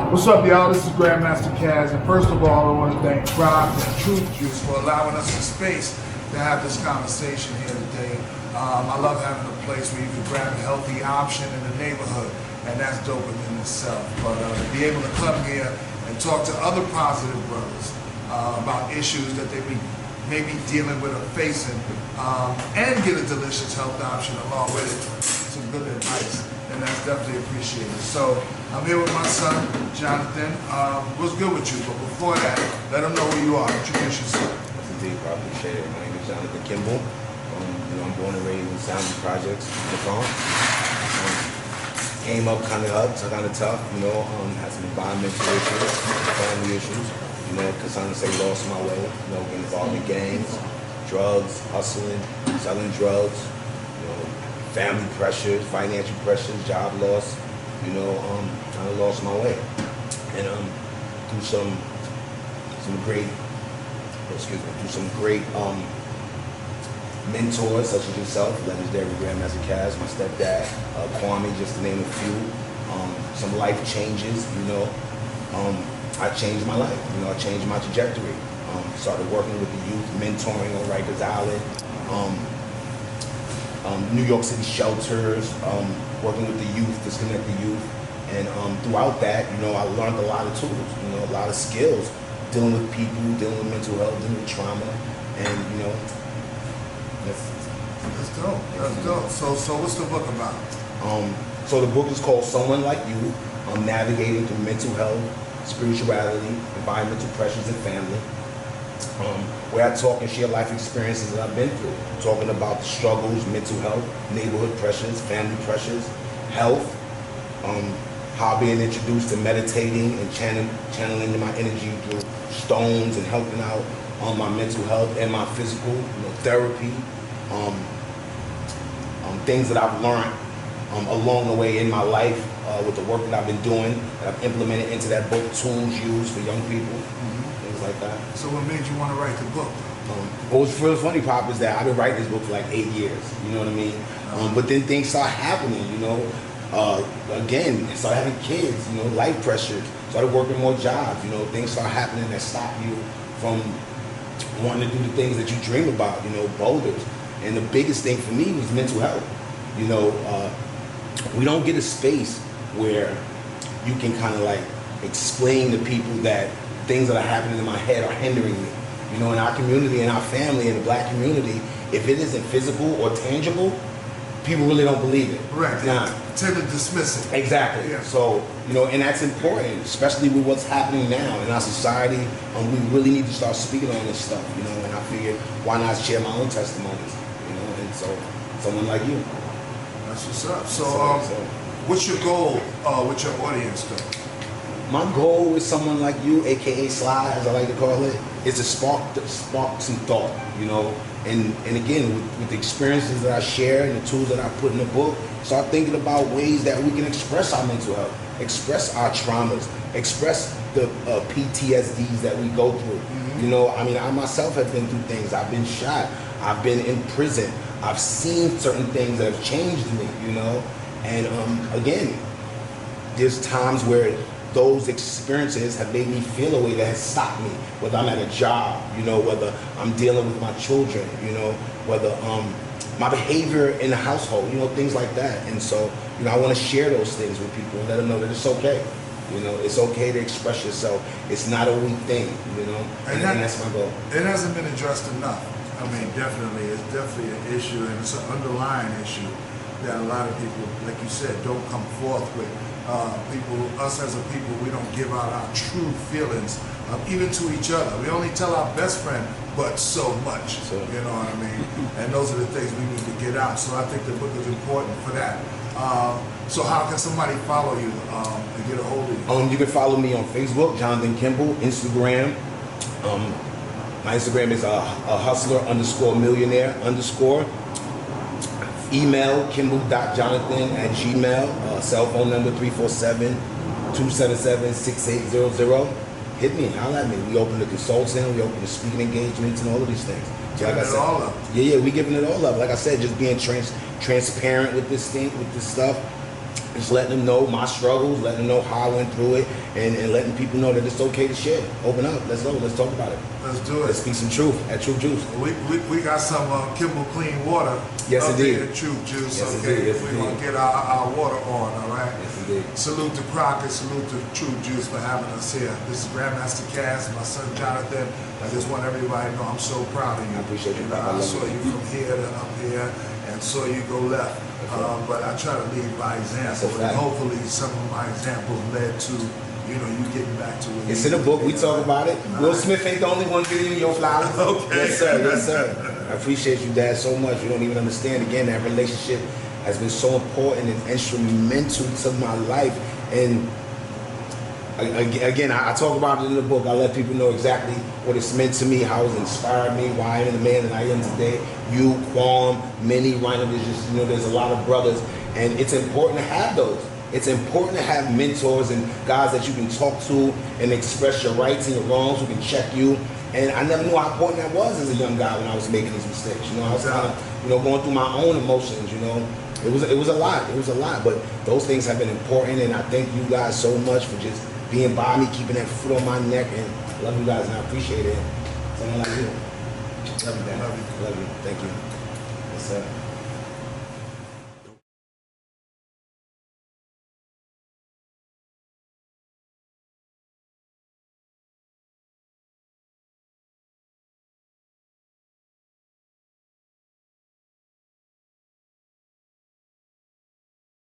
What's up, y'all? This is Grandmaster Caz, and first of all, I want to thank Rob and Truth Juice for allowing us the space to have this conversation here today. I love having a place where you can grab a healthy option in the neighborhood, and that's dope in itself. But to be able to come here and talk to other positive brothers about issues that they may be dealing with or facing, and get a delicious health option along with it, some good advice, and that's definitely appreciated. So I'm here with my son, Jonathan. What's good with you? But before that, let them know who you are. Introduce yourself. That's indeed, I appreciate it. My name is Jonathan Kimble. I'm born and raised in Sound Projects, the farm. Came up kind of tough, had some environmental issues, family issues, because I say lost my way, getting involved in gangs, drugs, hustling, selling drugs, family pressures, financial pressures, job loss, kind of lost my way. And through some great mentors such as yourself, legendary Grandmaster Caz, my stepdad, Kwame, just to name a few. Some life changes, I changed my life, I changed my trajectory. Started working with the youth, mentoring on Rikers Island, New York City shelters, working with the youth, disconnect the youth. And throughout that, I learned a lot of tools, a lot of skills, dealing with people, dealing with mental health, dealing with trauma, and That's dope. That's dope. So what's the book about? So the book is called Someone Like You, Navigating Through Mental Health, Spirituality, Environmental Pressures, and Family. Where I talk and share life experiences that I've been through, talking about the struggles, mental health, neighborhood pressures, family pressures, health, how being introduced to meditating and channeling my energy through stones and helping out on my mental health and my physical, therapy, things that I've learned along the way in my life with the work that I've been doing, that I've implemented into that book, tools used for young people, things like that. So what made you want to write the book? What's really funny, Pop, is that I've been writing this book for like 8 years, you know what I mean? But then things start happening, again, started having kids, life pressures, started working more jobs, things start happening that stop you from wanting to do the things that you dream about, boulders. And the biggest thing for me was mental health. We don't get a space where you can kind of like explain to people that things that are happening in my head are hindering me. In our community, in our family, in the black community, if it isn't physical or tangible, people really don't believe it. Correct. Tend to dismiss it. Exactly. Yeah. So, and that's important, especially with what's happening now in our society. We really need to start speaking on this stuff, and I figured, why not share my own testimonies, and so someone like you. That's what's up. So, what's your goal with your audience, though? My goal with someone like you, aka Sly, as I like to call it, is to spark some thought, and again, with the experiences that I share and the tools that I put in the book, start thinking about ways that we can express our mental health, express our traumas, express the PTSDs that we go through. I myself have been through things. I've been shot. I've been in prison. I've seen certain things that have changed me, and again, there's times where those experiences have made me feel a way that has stopped me, whether I'm at a job, whether I'm dealing with my children, whether my behavior in the household, things like that. And so, I want to share those things with people and let them know that it's okay. It's okay to express yourself. It's not a weak thing, and that's my goal. It hasn't been addressed enough. Definitely, it's definitely an issue, and it's an underlying issue that a lot of people, like you said, don't come forth with. Us as a people, we don't give out our true feelings, even to each other. We only tell our best friend, but so much, you know what I mean? And those are the things we need to get out. So I think the book is important for that. So how can somebody follow you and get a hold of you? You can follow me on Facebook, Jonathan Kimble, Instagram. My Instagram is a hustler_millionaire_. Email kimble.jonathan@gmail. Cell phone number 347-277-6800. Hit me, holler at me. We open the consulting, we open the speaking engagements, and all of these things. So like I said, all up. Yeah, we giving it all up. Like I said, just being transparent with this stuff, Just letting them know my struggles, letting them know how I went through it, and letting people know that it's okay to share. Open up. Let's go. Let's talk about it. Let's do it. Let's speak some truth at Truth Juice. We got some Kimble clean water. Yes, indeed. At Truth Juice. Yes, Okay, indeed. Yes, we're gonna get our water on. All right. Yes, indeed. Salute to Crockett. Salute to Truth Juice for having us here. This is Grandmaster Caz, my son Jonathan. I just want everybody to know I'm so proud of you. I appreciate you. I saw you from here to up here, and saw you go left. But I try to lead by example, and hopefully some of my examples led to, you getting back to where it's in the book. We talk about it. Will Smith ain't the only one giving you your flowers. Okay. Yes, sir. Yes, sir. I appreciate you, Dad, so much. You don't even understand. Again, that relationship has been so important and instrumental to my life. And again, I talk about it in the book. I let people know exactly what it's meant to me, how it's inspired me, why I am the man that I am today. You, Quam, many Rhino, there's a lot of brothers, and it's important to have those. It's important to have mentors and guys that you can talk to and express your rights and your wrongs, who can check you. And I never knew how important that was as a young guy when I was making these mistakes. I was kind of, going through my own emotions. It was a lot. It was a lot. But those things have been important, and I thank you guys so much for just being by me, keeping that foot on my neck, and I love you guys, and I appreciate it. Someone like you. Love you, Dad. Love you. Thank you. Yes, sir.